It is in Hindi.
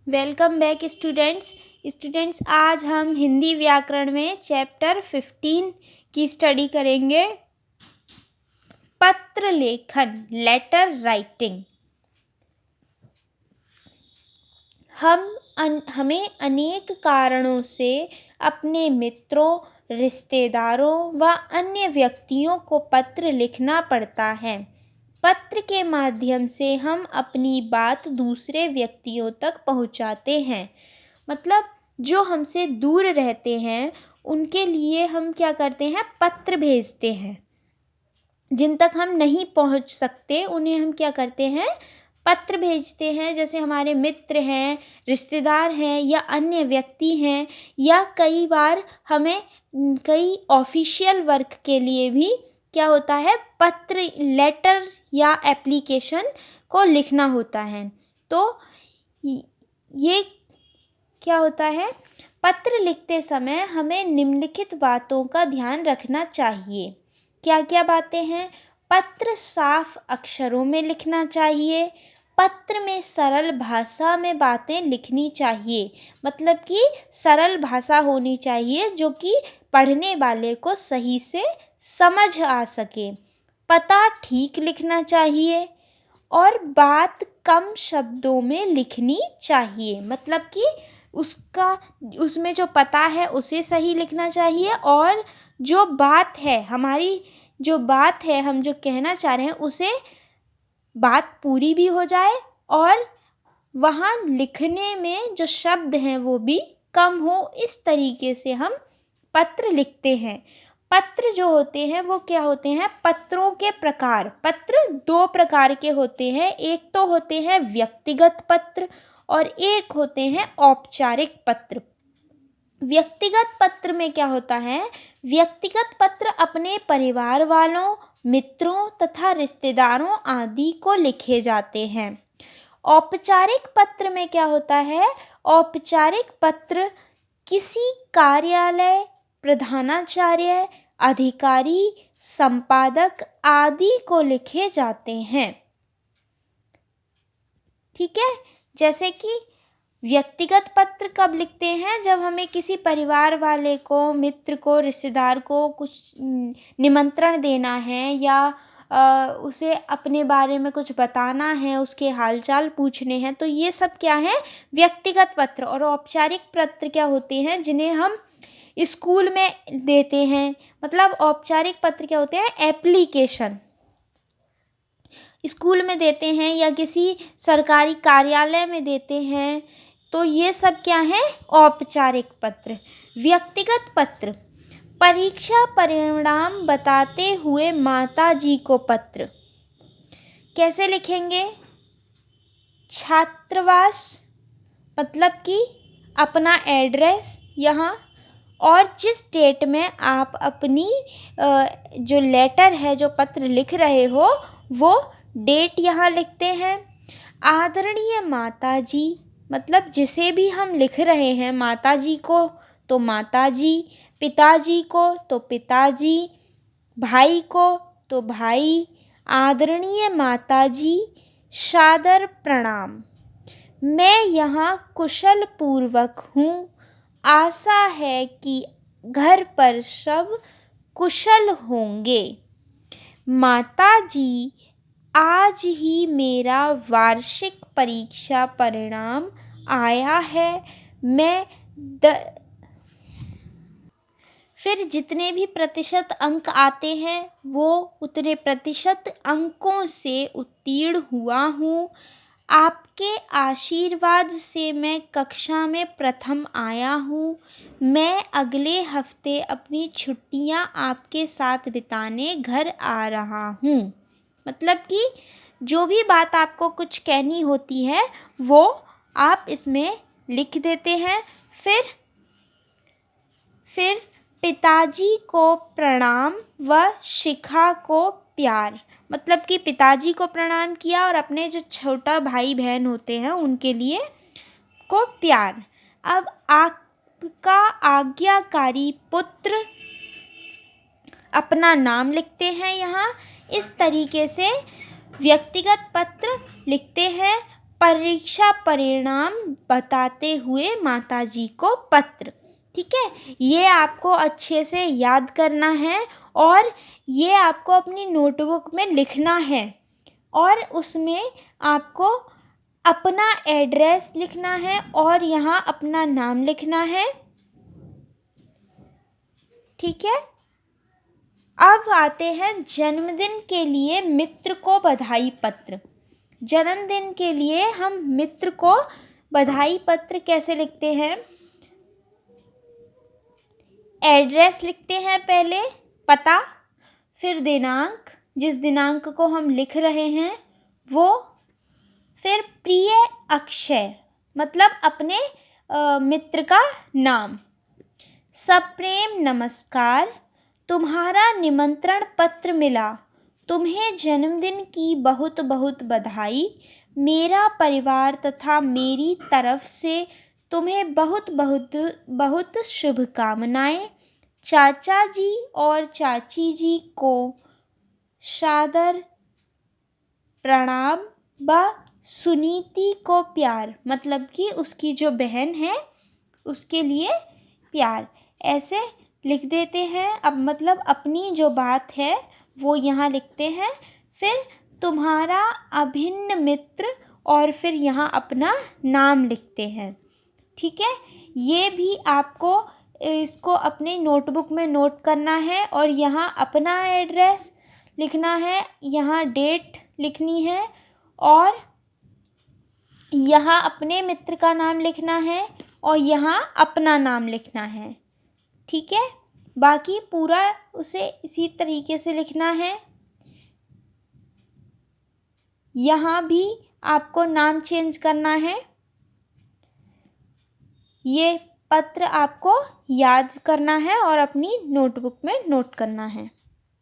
वेलकम बैक स्टूडेंट्स आज हम हिंदी व्याकरण में चैप्टर 15 की स्टडी करेंगे। पत्र लेखन, लेटर राइटिंग। हमें अनेक कारणों से अपने मित्रों, रिश्तेदारों व अन्य व्यक्तियों को पत्र लिखना पड़ता है। पत्र के माध्यम से हम अपनी बात दूसरे व्यक्तियों तक पहुंचाते हैं। मतलब जो हमसे दूर रहते हैं उनके लिए हम क्या करते हैं, पत्र भेजते हैं। जिन तक हम नहीं पहुंच सकते उन्हें हम क्या करते हैं, पत्र भेजते हैं। जैसे हमारे मित्र हैं, रिश्तेदार हैं या अन्य व्यक्ति हैं, या कई बार हमें कई ऑफिशियल वर्क के लिए भी क्या होता है, पत्र, लेटर या एप्लीकेशन को लिखना होता है। तो ये क्या होता है, पत्र लिखते समय हमें निम्नलिखित बातों का ध्यान रखना चाहिए। क्या क्या बातें हैं? पत्र साफ अक्षरों में लिखना चाहिए। पत्र में सरल भाषा में बातें लिखनी चाहिए। मतलब कि सरल भाषा होनी चाहिए जो कि पढ़ने वाले को सही से समझ आ सके। पता ठीक लिखना चाहिए और बात कम शब्दों में लिखनी चाहिए। मतलब कि उसमें जो पता है उसे सही लिखना चाहिए, और जो बात है, हमारी जो बात है, हम जो कहना चाह रहे हैं उसे बात पूरी भी हो जाए और वहाँ लिखने में जो शब्द हैं वो भी कम हो। इस तरीके से हम पत्र लिखते हैं। पत्र जो होते हैं वो क्या होते हैं, पत्रों के प्रकार। पत्र दो प्रकार के होते हैं। एक तो होते हैं व्यक्तिगत पत्र और एक होते हैं औपचारिक पत्र। व्यक्तिगत पत्र में क्या होता है, व्यक्तिगत पत्र अपने परिवार वालों, मित्रों तथा रिश्तेदारों आदि को लिखे जाते हैं। औपचारिक पत्र में क्या होता है, औपचारिक पत्र किसी कार्यालय, प्रधानाचार्य, अधिकारी, संपादक आदि को लिखे जाते हैं। ठीक है। जैसे कि व्यक्तिगत पत्र कब लिखते हैं, जब हमें किसी परिवार वाले को, मित्र को, रिश्तेदार को कुछ निमंत्रण देना है या उसे अपने बारे में कुछ बताना है, उसके हालचाल पूछने हैं, तो ये सब क्या है, व्यक्तिगत पत्र। और औपचारिक पत्र क्या होते हैं, जिन्हें हम स्कूल में देते हैं। मतलब औपचारिक पत्र क्या होते हैं, एप्लीकेशन स्कूल में देते हैं या किसी सरकारी कार्यालय में देते हैं। तो ये सब क्या है, औपचारिक पत्र। व्यक्तिगत पत्र, परीक्षा परिणाम बताते हुए माताजी को पत्र कैसे लिखेंगे, छात्रावास, मतलब कि अपना एड्रेस यहाँ, और जिस डेट में आप अपनी जो लेटर है, जो पत्र लिख रहे हो, वो डेट यहाँ लिखते हैं। आदरणीय माताजी, मतलब जिसे भी हम लिख रहे हैं, माताजी को तो माताजी, पिताजी को तो पिताजी, भाई को तो भाई। आदरणीय माताजी, सादर प्रणाम। मैं यहाँ कुशल पूर्वक हूँ। आशा है कि घर पर सब कुशल होंगे। माताजी, आज ही मेरा वार्षिक परीक्षा परिणाम आया है। मैं फिर जितने भी प्रतिशत अंक आते हैं वो उतने प्रतिशत अंकों से उत्तीर्ण हुआ हूँ। आपके आशीर्वाद से मैं कक्षा में प्रथम आया हूँ। मैं अगले हफ्ते अपनी छुट्टियाँ आपके साथ बिताने घर आ रहा हूँ। मतलब कि जो भी बात आपको कुछ कहनी होती है वो आप इसमें लिख देते हैं। फिर पिताजी को प्रणाम व शिखा को प्यार। मतलब कि पिताजी को प्रणाम किया और अपने जो छोटा भाई बहन होते हैं उनके लिए को प्यार। अब आपका आज्ञाकारी पुत्र, अपना नाम लिखते हैं यहाँ। इस तरीके से व्यक्तिगत पत्र लिखते हैं। परीक्षा परिणाम बताते हुए माताजी को पत्र। ठीक है, ये आपको अच्छे से याद करना है और ये आपको अपनी नोटबुक में लिखना है और उसमें आपको अपना एड्रेस लिखना है और यहाँ अपना नाम लिखना है। ठीक है, अब आते हैं जन्मदिन के लिए मित्र को बधाई पत्र। जन्मदिन के लिए हम मित्र को बधाई पत्र कैसे लिखते हैं? एड्रेस लिखते हैं, पहले पता, फिर दिनांक, जिस दिनांक को हम लिख रहे हैं वो, फिर प्रिय अक्षय मतलब अपने मित्र का नाम। सप्रेम नमस्कार, तुम्हारा निमंत्रण पत्र मिला, तुम्हें जन्मदिन की बहुत बहुत बधाई। मेरा परिवार तथा मेरी तरफ से तुम्हें बहुत बहुत बहुत शुभकामनाएं। चाचा जी और चाची जी को सादर प्रणाम व सुनीति को प्यार, मतलब कि उसकी जो बहन है उसके लिए प्यार, ऐसे लिख देते हैं। अब मतलब अपनी जो बात है वो यहाँ लिखते हैं। फिर तुम्हारा अभिन्न मित्र और फिर यहाँ अपना नाम लिखते हैं। ठीक है, ये भी आपको इसको अपनी नोटबुक में नोट करना है और यहाँ अपना एड्रेस लिखना है, यहाँ डेट लिखनी है और यहाँ अपने मित्र का नाम लिखना है और यहाँ अपना नाम लिखना है। ठीक है, बाकी पूरा उसे इसी तरीके से लिखना है। यहाँ भी आपको नाम चेंज करना है। ये पत्र आपको याद करना है और अपनी नोटबुक में नोट करना है।